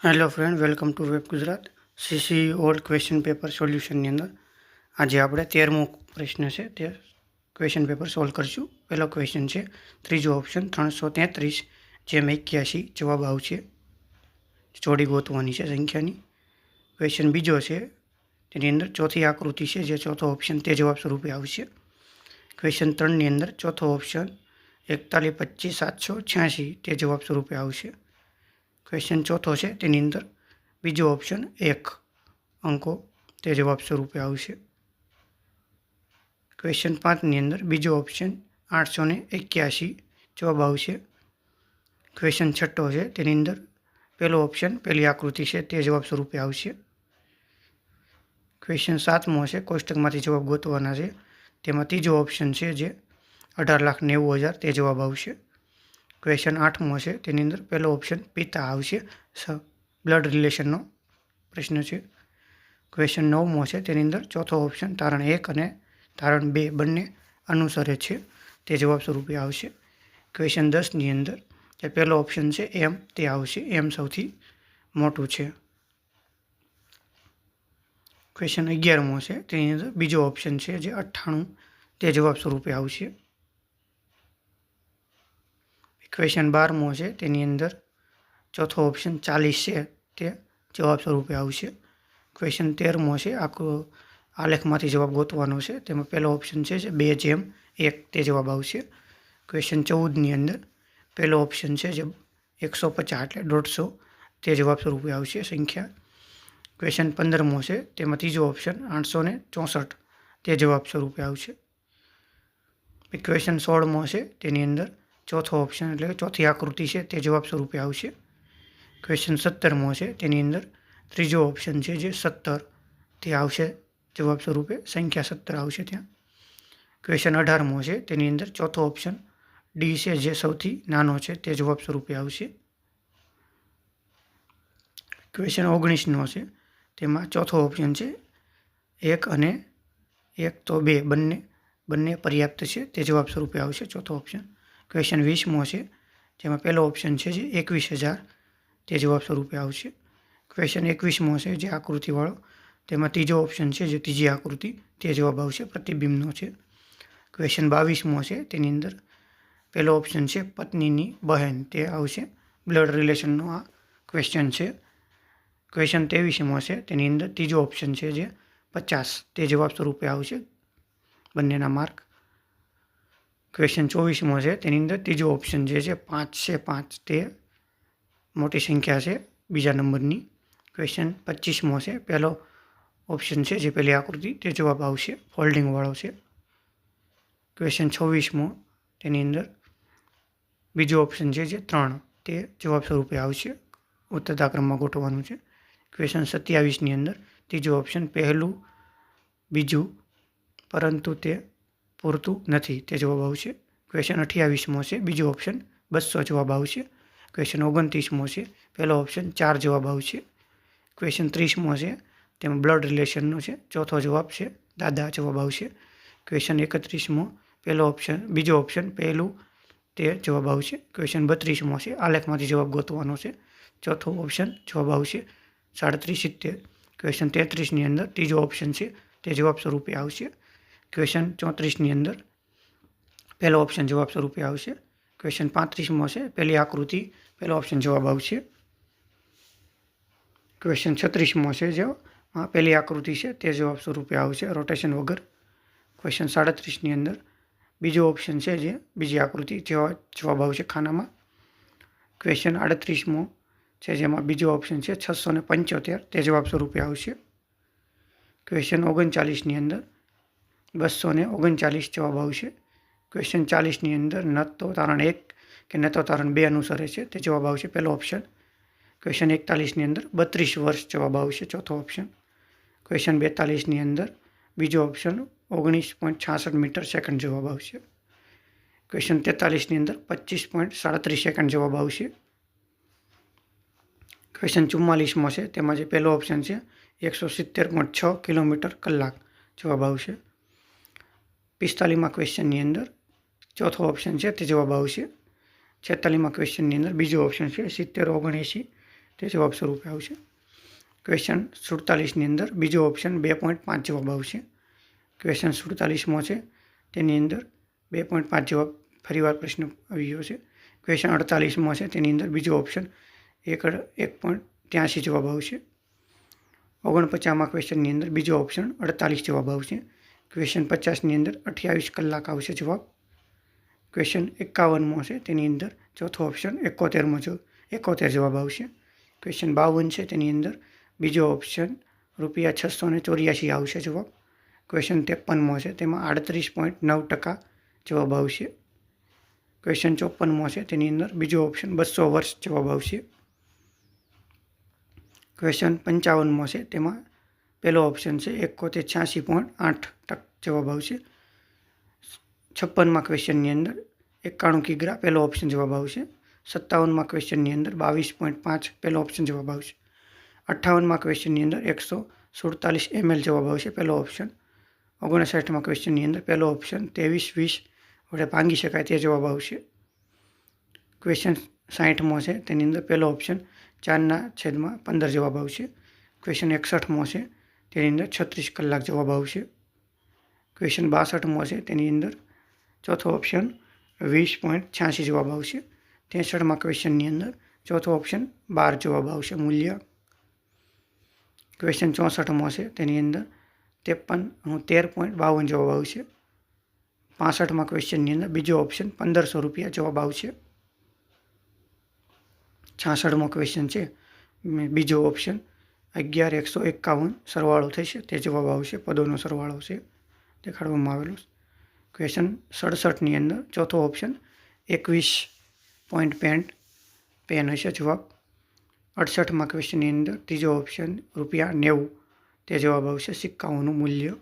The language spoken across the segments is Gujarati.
Hello friend, welcome to web Gujarat. CC old question paper સોલ્યુશનની અંદર આજે આપણે 13મો પ્રશ્ન છે તે ક્વેશ્ચન પેપર સોલ્વ કરીશું. પહેલો ક્વેશ્ચન છે, ત્રીજો ઓપ્શન 333 જેમ 81 જવાબ આવશે. જોડી ગોતવાની છે સંખ્યાની. ક્વેશ્ચન બીજો છે, તેની અંદર ચોથી આકૃતિ છે જે ચોથો ઓપ્શન તે જવાબ સ્વરૂપે આવશે. ક્વેશ્ચન 3ની અંદર ચોથો ઓપ્શન 41 25 786 તે જવાબ સ્વરૂપે આવશે. ક્વેશ્ચન ચોથો છે તેની અંદર બીજો ઓપ્શન 1 અંકો તે જવાબ સ્વરૂપે આવશે. ક્વેશ્ચન 5ની અંદર બીજો ઓપ્શન 881 જવાબ આવશે. ક્વેશ્ચન છઠ્ઠો છે તેની અંદર પહેલો ઓપ્શન પહેલી આકૃતિ છે તે જવાબ સ્વરૂપે આવશે. ક્વેશ્ચન 7મો છે, કોષ્ટકમાંથી જવાબ ગોતવાના છે. તેમાં ત્રીજો ઓપ્શન છે જે 18,90,000 તે જવાબ આવશે. ક્વેશ્ચન 8મો છે તેની અંદર પહેલો ઓપ્શન પિતા આવશે. બ્લડ રિલેશનનો પ્રશ્ન છે. ક્વેશ્ચન 9મો છે તેની અંદર ચોથો ઓપ્શન તારણ 1 અને તારણ 2 બંને અનુસરે છે તે જવાબ સ્વરૂપે આવશે. ક્વેશ્ચન 10ની અંદર જે પહેલો ઓપ્શન છે એમ તે આવશે. એમ સૌથી મોટું છે. ક્વેશ્ચન 11મો છે તેની અંદર બીજો ઓપ્શન છે જે 98 તે જવાબ સ્વરૂપે આવશે. ક્વેશ્ચન 12મો છે તેની અંદર ચોથો ઓપ્શન 40 છે તે જવાબ સ્વરૂપે આવશે. ક્વેશ્ચન 13મો છે, આલેખમાંથી જવાબ ગોતવાનો છે. તેમાં પહેલો ઓપ્શન છે 2:1 તે જવાબ આવશે. ક્વેશ્ચન 14ની અંદર પહેલો ઓપ્શન છે જે 150 એટલે 150 તે જવાબ સ્વરૂપે આવશે સંખ્યા. ક્વેશ્ચન 15મો છે તેમાં ત્રીજો ઓપ્શન 864 તે જવાબ સ્વરૂપે આવશે. ક્વેશ્ચન 16મો છે તેની અંદર ચોથો ઓપ્શન એટલે કે ચોથી આકૃતિ છે તે જવાબ સ્વરૂપે આવશે. ક્વેશ્ચન 17મો છે તેની અંદર ત્રીજો ઓપ્શન છે જે 17 તે આવશે જવાબ સ્વરૂપે. સંખ્યા 17 આવશે ત્યાં. ક્વેશ્ચન 18મો છે તેની અંદર ચોથો ઓપ્શન ડી છે જે સૌથી નાનો છે તે જવાબ સ્વરૂપે આવશે. ક્વેશ્ચન 19નો છે તેમાં ચોથો ઓપ્શન છે 1 અને 1 તો 2 બંને પર્યાપ્ત છે તે જવાબ સ્વરૂપે આવશે ચોથો ઓપ્શન. ક્વેશ્ચન 20મો છે જેમાં પહેલો ઓપ્શન છે જે 21,000 તે જવાબ સ્વરૂપે આવશે. ક્વેશ્ચન 21મો છે જે આકૃતિવાળો, તેમાં ત્રીજો ઓપ્શન છે જે ત્રીજી આકૃતિ તે જવાબ આવશે. પ્રતિબિંબનો છે. ક્વેશ્ચન 22મો છે તેની અંદર પહેલો ઓપ્શન છે પત્નીની બહેન તે આવશે. બ્લડ રિલેશનનો આ ક્વેશ્ચન છે. ક્વેશ્ચન 23મો છે તેની અંદર ત્રીજો ઓપ્શન છે જે 50 તે જવાબ સ્વરૂપે આવશે. બંનેના માર્ક. ક્વેશ્ચન 24મો છે તેની અંદર ત્રીજો ઓપ્શન જે છે 5 છે 5 તે મોટી સંખ્યા છે બીજા નંબરની. ક્વેશ્ચન 25મો છે પહેલો ઓપ્શન છે જે પહેલી આકૃતિ તે જવાબ આવશે. ફોલ્ડિંગવાળો છે. ક્વેશ્ચન 26મો તેની અંદર બીજો ઓપ્શન છે જે 3 તે જવાબ સ્વરૂપે આવશે. ઉતરતા ક્રમમાં ગોઠવવાનું છે. ક્વેશ્ચન 27ની અંદર ત્રીજો ઓપ્શન પહેલું બીજું પરંતુ તે પૂરતું નથી તે જવાબ આવશે. ક્વેશ્ચન 28મો છે બીજો ઓપ્શન 200 જવાબ આવશે. ક્વેશ્ચન 29મો છે પહેલો ઓપ્શન 4 જવાબ આવશે. ક્વેશ્ચન 30મો છે તેમાં બ્લડ રિલેશનનો છે. ચોથો જવાબ છે દાદા જવાબ આવશે. ક્વેશ્ચન 31મો પહેલો ઓપ્શન બીજો ઓપ્શન પહેલું તે જવાબ આવશે. ક્વેશ્ચન 32મો છે આલેખમાંથી જવાબ ગોતવાનો છે. ચોથો ઓપ્શન જવાબ આવશે 3770. ક્વેશ્ચન 33ની અંદર ત્રીજો ઓપ્શન છે તે જવાબ સ્વરૂપે આવશે. ક્વેશ્ચન 34ની અંદર પહેલો ઓપ્શન જવાબ સ્વરૂપે આવશે. ક્વેશ્ચન 35મો છે પહેલી આકૃતિ પહેલો ઓપ્શન જવાબ આવશે. ક્વેશ્ચન 36મો છે જે પહેલી આકૃતિ છે તે જવાબ સ્વરૂપે આવશે રોટેશન વગર. ક્વેશ્ચન 37ની અંદર બીજો ઓપ્શન છે જે બીજી આકૃતિ જવાબ આવશે ખાનામાં. ક્વેશ્ચન 38મો છે જેમાં બીજો ઓપ્શન છે 675 તે જવાબ સ્વરૂપે આવશે. ક્વેશ્ચન 39ની અંદર 239 જવાબ આવશે. ક્વેશ્ચન 40ની અંદર ન તો તારણ 1 કે ન તો તારણ 2 અનુસરે છે તે જવાબ આવશે પહેલો ઓપ્શન. ક્વેશ્ચન 41ની અંદર 32 વર્ષ જવાબ આવશે ચોથો ઓપ્શન. ક્વેશ્ચન 42ની અંદર બીજો ઓપ્શન 19.66 મીટર સેકન્ડ જવાબ આવશે. ક્વેશ્ચન 43ની અંદર 25.37 સેકન્ડ જવાબ આવશે. ક્વેશ્ચન 44મો છે તેમાં જે પહેલો ઓપ્શન છે 170.6 કિલોમીટર કલાક જવાબ આવશે. 45મા ક્વેશ્ચનની અંદર ચોથો ઓપ્શન છે તે જવાબ આવશે. 46મા ક્વેશ્ચનની અંદર બીજો ઓપ્શન છે 70-79 તે જવાબ સ્વરૂપે આવશે. ક્વેશ્ચન 47ની અંદર બીજો ઓપ્શન 2.5 જવાબ આવશે. ક્વેશ્ચન 47માં છે તેની અંદર 2.5 જવાબ ફરીવાર પ્રશ્ન આવી ગયો છે. ક્વેશ્ચન 48માં છે તેની અંદર બીજો ઓપ્શન 1.83 જવાબ આવશે. 49માં ક્વેશ્ચનની અંદર બીજો ઓપ્શન 48 જવાબ આવશે. ક્વેશ્ચન 50ની અંદર 28 કલાક આવશે જવાબ. ક્વેશ્ચન 51માં છે તેની અંદર ચોથો ઓપ્શન 71 જવાબ આવશે. ક્વેશ્ચન 52 છે તેની અંદર બીજો ઓપ્શન ₹684 આવશે જવાબ. ક્વેશ્ચન 53માં છે તેમાં 38.9% જવાબ આવશે. ક્વેશ્ચન 54માં છે તેની અંદર બીજો ઓપ્શન 200 વર્ષ જવાબ આવશે. ક્વેશ્ચન 55માં છે તેમાં પહેલો ઓપ્શન છે 86.8% જવાબ આવશે. 56માં ક્વેશ્ચનની અંદર 91 કિગ્રા પહેલો ઓપ્શન જવાબ આવશે. 57માં ક્વેશ્ચનની અંદર 22.5 પહેલો ઓપ્શન જવાબ આવશે. 58માં ક્વેશ્ચનની અંદર 147 ml જવાબ આવશે પહેલો ઓપ્શન. 59માં ક્વેશ્ચનની અંદર પહેલો ઓપ્શન 23-20 વડે ભાંગી શકાય તે જવાબ આવશે. ક્વેશ્ચન 60માં છે તેની અંદર પહેલો ઓપ્શન 4/15 જવાબ આવશે. ક્વેશ્ચન 61માં છે તેની અંદર 36 કલાક જવાબ આવશે. ક્વેશ્ચન 62માં છે તેની અંદર ચોથો ઓપ્શન 20.86 જવાબ આવશે. 63માં ક્વેશ્ચનની અંદર ચોથો ઓપ્શન 12 જવાબ આવશે મૂલ્ય. ક્વેશ્ચન 64માં છે તેની અંદર 13.52 જવાબ આવશે. 65માં ક્વેશ્ચનની અંદર બીજો ઓપ્શન ₹1500 જવાબ આવશે. 66મો ક્વેશ્ચન છે બીજો ઓપ્શન 11,151 સરવાળો થશે તે જવાબ આવશે. પદોનો સરવાળો છે દેખાડવામાં આવેલો. ક્વેશ્ચન 67ની અંદર ચોથો ઓપ્શન 21 પેન હશે જવાબ. 68માં ક્વેશ્ચનની અંદર ત્રીજો ઓપ્શન ₹90 તે જવાબ આવશે. સિક્કાઓનું મૂલ્ય.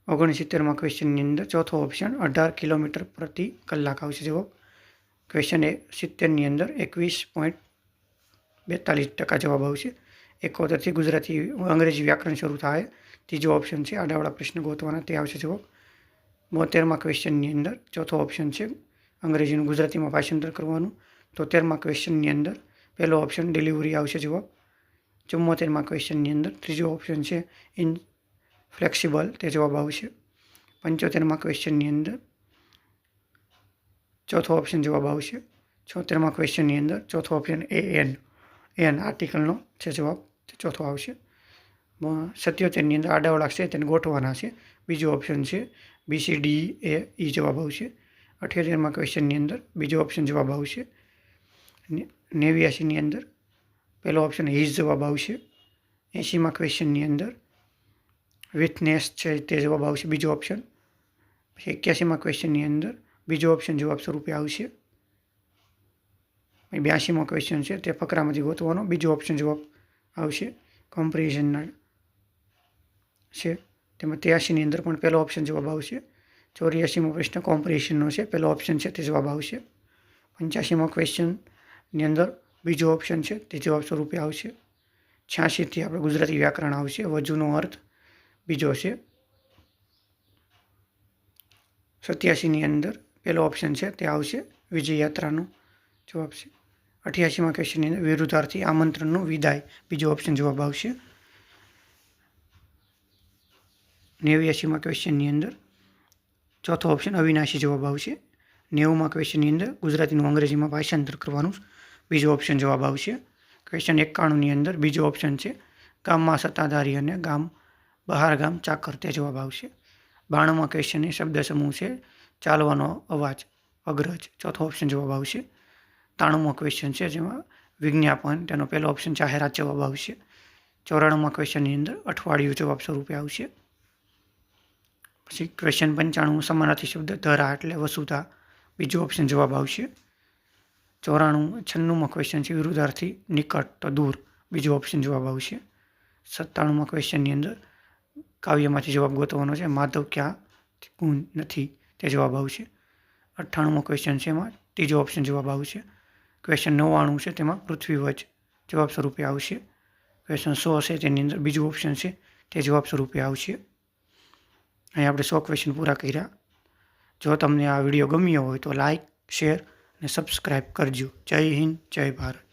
69માં ક્વેશ્ચનની અંદર ચોથો ઓપ્શન 18 કિલોમીટર પ્રતિ કલાક આવશે જવાબ. ક્વેશ્ચન 70ની અંદર 21.42% જવાબ આવશે. 71થી ગુજરાતી અંગ્રેજી વ્યાકરણ શરૂ થાય. ત્રીજો ઓપ્શન છે આડાવાળા પ્રશ્ન ગોતવાના તે આવશે જવાબ. 72માં ક્વેશ્ચનની અંદર ચોથો ઓપ્શન છે અંગ્રેજીનું ગુજરાતીમાં ભાષાંતર કરવાનું. 73માં ક્વેશ્ચનની અંદર પહેલો ઓપ્શન ડિલિવરી આવશે જવાબ. 74માં ક્વેશ્ચનની અંદર ત્રીજો ઓપ્શન છે ઇનફ્લેક્સિબલ તે જવાબ આવશે. 75માં ક્વેશ્ચનની અંદર ચોથો ઓપ્શન જવાબ આવશે. 76માં ક્વેશ્ચનની અંદર ચોથો ઓપ્શન એન આર્ટિકલનો છે જવાબ ચોથો આવશે. 77ની અંદર આડાવાળા છે તેને ગોઠવાના છે. બીજો ઓપ્શન છે BCDE જવાબ આવશે. 78માં ક્વેશ્ચનની અંદર બીજો ઓપ્શન જવાબ આવશે. 89ની અંદર પહેલો ઓપ્શન હિઝ જવાબ આવશે. 80માં ક્વેશ્ચનની અંદર વિથનેસ છે તે જવાબ આવશે બીજો ઓપ્શન. પછી 81માં ક્વેશ્ચનની અંદર બીજો ઓપ્શન જવાબ સ્વરૂપે આવશે. 82માં ક્વેશ્ચન છે તે ફકરામાંથી ગોતવાનો બીજો ઓપ્શન જવાબ આવશે. કમ્પેરિઝનના છે તેમાં 83ની અંદર પણ પહેલો ઓપ્શન જવાબ આવશે. 84મો પ્રશ્ન કોમ્પેરિઝનનો છે પહેલો ઓપ્શન છે તે જવાબ આવશે. 85મો ક્વેશ્ચનની અંદર બીજો ઓપ્શન છે તે જવાબ સ્વરૂપે આવશે. 86થી આપણે ગુજરાતી વ્યાકરણ આવશે. વજુનો અર્થ બીજો છે. 87ની અંદર પહેલો ઓપ્શન છે તે આવશે વિજય યાત્રાનો જવાબ છે. 88માં ક્વેશ્ચનની અંદર વિરુદ્ધાર્થી આમંત્રણનો વિદાય બીજો ઓપ્શન જવાબ આવશે. 89માં ક્વેશ્ચનની અંદર ચોથો ઓપ્શન અવિનાશી જવાબ આવશે. 90માં ક્વેશ્ચનની અંદર ગુજરાતીનું અંગ્રેજીમાં ભાષાંતર કરવાનું બીજો ઓપ્શન જવાબ આવશે. ક્વેશ્ચન 91ની અંદર બીજો ઓપ્શન છે ગામમાં સત્તાધારી અને બહાર ગામ ચાકર તે જવાબ આવશે. 92માં ક્વેશ્ચનની શબ્દ સમૂહ છે ચાલવાનો અવાજ અગ્રજ ચોથો ઓપ્શન જવાબ આવશે. 93મો ક્વેશ્ચન છે જેમાં વિજ્ઞાપન તેનો પહેલો ઓપ્શન જાહેરાત જવાબ આવશે. 94માં ક્વેશ્ચનની અંદર અઠવાડિયું જવાબ સ્વરૂપે આવશે. પછી ક્વેશ્ચન 95 સમાનાર્થી શબ્દ ધરા એટલે વસુધા બીજો ઓપ્શન જવાબ આવશે. 96મો ક્વેશ્ચન છે વિરુદ્ધાર્થી નિકટ તો દૂર બીજો ઓપ્શન જવાબ આવશે. 97મા ક્વેશ્ચનની અંદર કાવ્યમાંથી જવાબ ગોતવાનો છે માધવ ક્યાં ગુણ નથી તે જવાબ આવશે. 98મો ક્વેશ્ચન છે એમાં ત્રીજો ઓપ્શન જવાબ આવશે. ક્વેશ્ચન 99 છે તેમાં પૃથ્વીવચ જવાબ સ્વરૂપે આવશે. ક્વેશ્ચન 100 છે તેની અંદર બીજું ઓપ્શન છે તે જવાબ સ્વરૂપે આવશે. અહીં આપણે 100 ક્વેશ્ચન પૂરા કર્યા. જો તમને આ વિડીયો ગમ્યો હોય તો લાઇક, શેર અને સબસ્ક્રાઈબ કરજો. જય હિન્દ, જય ભારત.